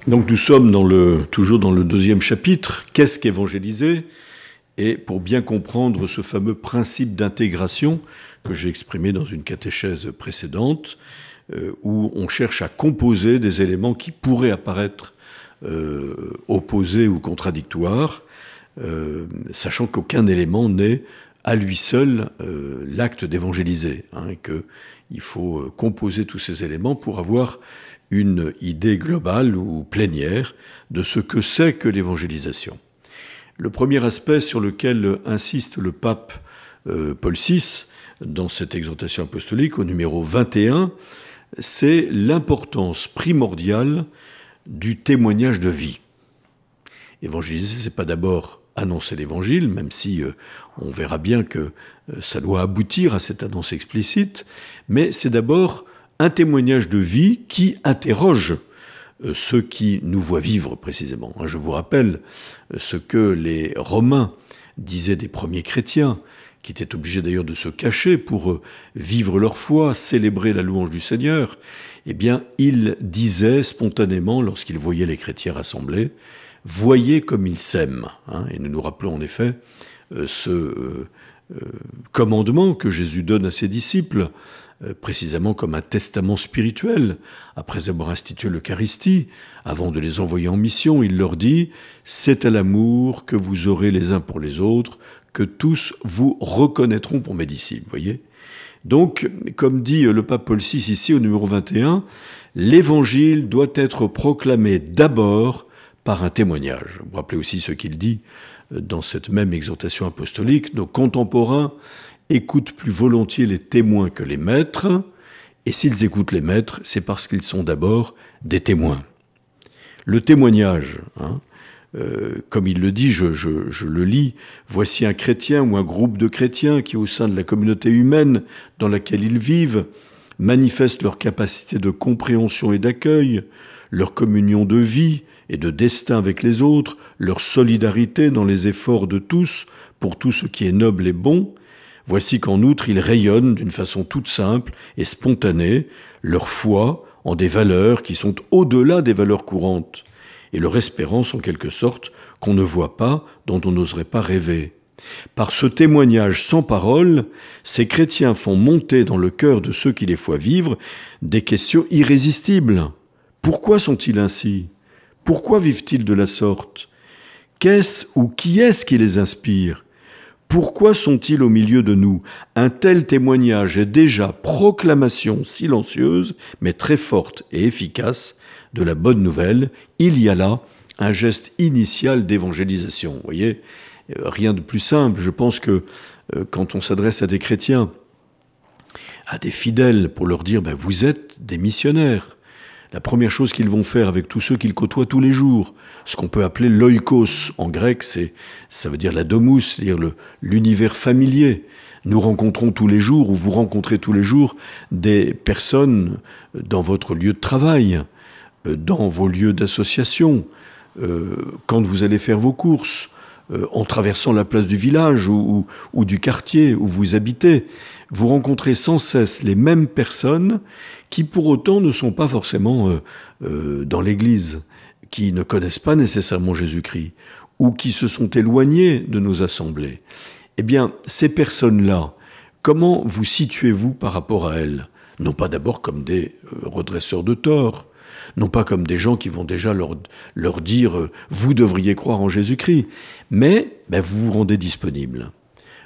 Donc nous sommes toujours dans le deuxième chapitre. Qu'est-ce qu'évangéliser? Et pour bien comprendre ce fameux principe d'intégration que j'ai exprimé dans une catéchèse précédente, où on cherche à composer des éléments qui pourraient apparaître opposés ou contradictoires, sachant qu'aucun élément n'est à lui seul l'acte d'évangéliser, et qu'il faut composer tous ces éléments pour avoir une idée globale ou plénière de ce que c'est que l'évangélisation. Le premier aspect sur lequel insiste le pape Paul VI dans cette exhortation apostolique au numéro 21, c'est l'importance primordiale du témoignage de vie. Évangéliser, c'est pas d'abord annoncer l'évangile, même si on verra bien que ça doit aboutir à cette annonce explicite, mais c'est d'abord un témoignage de vie qui interroge ceux qui nous voient vivre précisément. Je vous rappelle ce que les Romains disaient des premiers chrétiens, qui étaient obligés d'ailleurs de se cacher pour vivre leur foi, célébrer la louange du Seigneur. Eh bien, ils disaient spontanément, lorsqu'ils voyaient les chrétiens rassemblés, « Voyez comme ils s'aiment ». Et nous nous rappelons en effet ce commandement que Jésus donne à ses disciples, précisément comme un testament spirituel. Après avoir institué l'Eucharistie, avant de les envoyer en mission, il leur dit « C'est à l'amour que vous aurez les uns pour les autres, que tous vous reconnaîtront pour mes disciples. » Voyez ? Donc, comme dit le pape Paul VI ici au numéro 21, l'évangile doit être proclamé d'abord par un témoignage. Vous vous rappelez aussi ce qu'il dit dans cette même exhortation apostolique, nos contemporains écoutent plus volontiers les témoins que les maîtres, et s'ils écoutent les maîtres, c'est parce qu'ils sont d'abord des témoins. Le témoignage, comme il le dit, je le lis, « Voici un chrétien ou un groupe de chrétiens qui, au sein de la communauté humaine dans laquelle ils vivent, manifestent leur capacité de compréhension et d'accueil, leur communion de vie et de destin avec les autres, leur solidarité dans les efforts de tous pour tout ce qui est noble et bon. Voici qu'en outre, ils rayonnent d'une façon toute simple et spontanée leur foi en des valeurs qui sont au-delà des valeurs courantes, et leur espérance en quelque sorte qu'on ne voit pas, dont on n'oserait pas rêver. Par ce témoignage sans parole, ces chrétiens font monter dans le cœur de ceux qui les voient vivre des questions irrésistibles. Pourquoi sont-ils ainsi? Pourquoi vivent-ils de la sorte? Qu'est-ce ou qui est-ce qui les inspire? Pourquoi sont-ils au milieu de nous? Un tel témoignage est déjà proclamation silencieuse, mais très forte et efficace, de la bonne nouvelle. Il y a là un geste initial d'évangélisation. Vous voyez, rien de plus simple. Je pense que quand on s'adresse à des chrétiens, à des fidèles, pour leur dire « vous êtes des missionnaires », la première chose qu'ils vont faire avec tous ceux qu'ils côtoient tous les jours, ce qu'on peut appeler l'oikos en grec, ça veut dire la domous, c'est-à-dire l'univers familier. Nous rencontrons tous les jours, ou vous rencontrez tous les jours, des personnes dans votre lieu de travail, dans vos lieux d'association, quand vous allez faire vos courses, en traversant la place du village ou du quartier où vous habitez. Vous rencontrez sans cesse les mêmes personnes qui pour autant ne sont pas forcément dans l'Église, qui ne connaissent pas nécessairement Jésus-Christ ou qui se sont éloignées de nos assemblées. Eh bien, ces personnes-là, comment vous situez-vous par rapport à elles? Non pas d'abord comme des redresseurs de tort, non pas comme des gens qui vont déjà leur dire « vous devriez croire en Jésus-Christ », mais vous vous rendez disponible,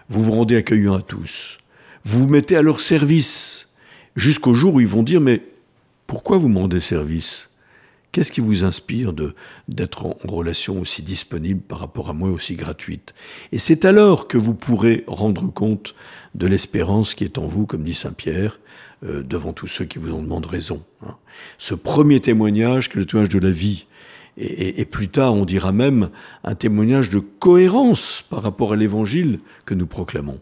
vous vous rendez accueillant à tous, vous vous mettez à leur service, jusqu'au jour où ils vont dire « mais pourquoi vous me rendez service ? Qu'est-ce qui vous inspire d'être en relation aussi disponible par rapport à moi, aussi gratuite ?» Et c'est alors que vous pourrez rendre compte de l'espérance qui est en vous, comme dit saint Pierre, devant tous ceux qui vous en demandent raison. Ce premier témoignage, qui est le témoignage de la vie, et plus tard on dira même un témoignage de cohérence par rapport à l'évangile que nous proclamons.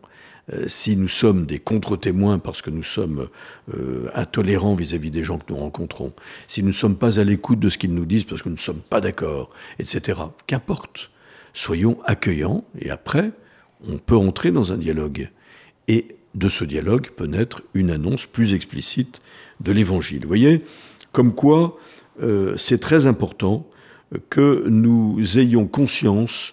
Si nous sommes des contre-témoins parce que nous sommes intolérants vis-à-vis des gens que nous rencontrons, si nous ne sommes pas à l'écoute de ce qu'ils nous disent parce que nous ne sommes pas d'accord, etc., qu'importe, soyons accueillants et après, on peut entrer dans un dialogue. Et de ce dialogue peut naître une annonce plus explicite de l'Évangile. Vous voyez, comme quoi c'est très important que nous ayons conscience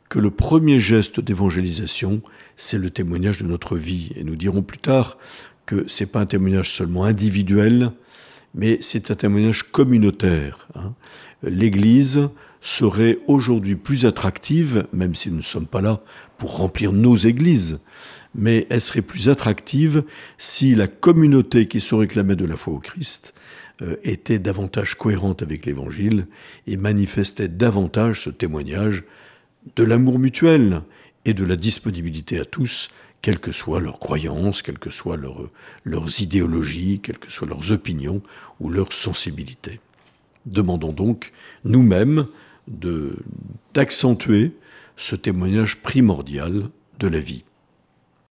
que le premier geste d'évangélisation, c'est le témoignage de notre vie. Et nous dirons plus tard que ce n'est pas un témoignage seulement individuel, mais c'est un témoignage communautaire. L'Église serait aujourd'hui plus attractive, même si nous ne sommes pas là pour remplir nos églises, mais elle serait plus attractive si la communauté qui se réclamait de la foi au Christ était davantage cohérente avec l'Évangile et manifestait davantage ce témoignage de l'amour mutuel et de la disponibilité à tous, quelles que soient leurs croyances, quelles que soient leurs idéologies, quelles que soient leurs opinions ou leurs sensibilités. Demandons donc nous-mêmes d'accentuer ce témoignage primordial de la vie.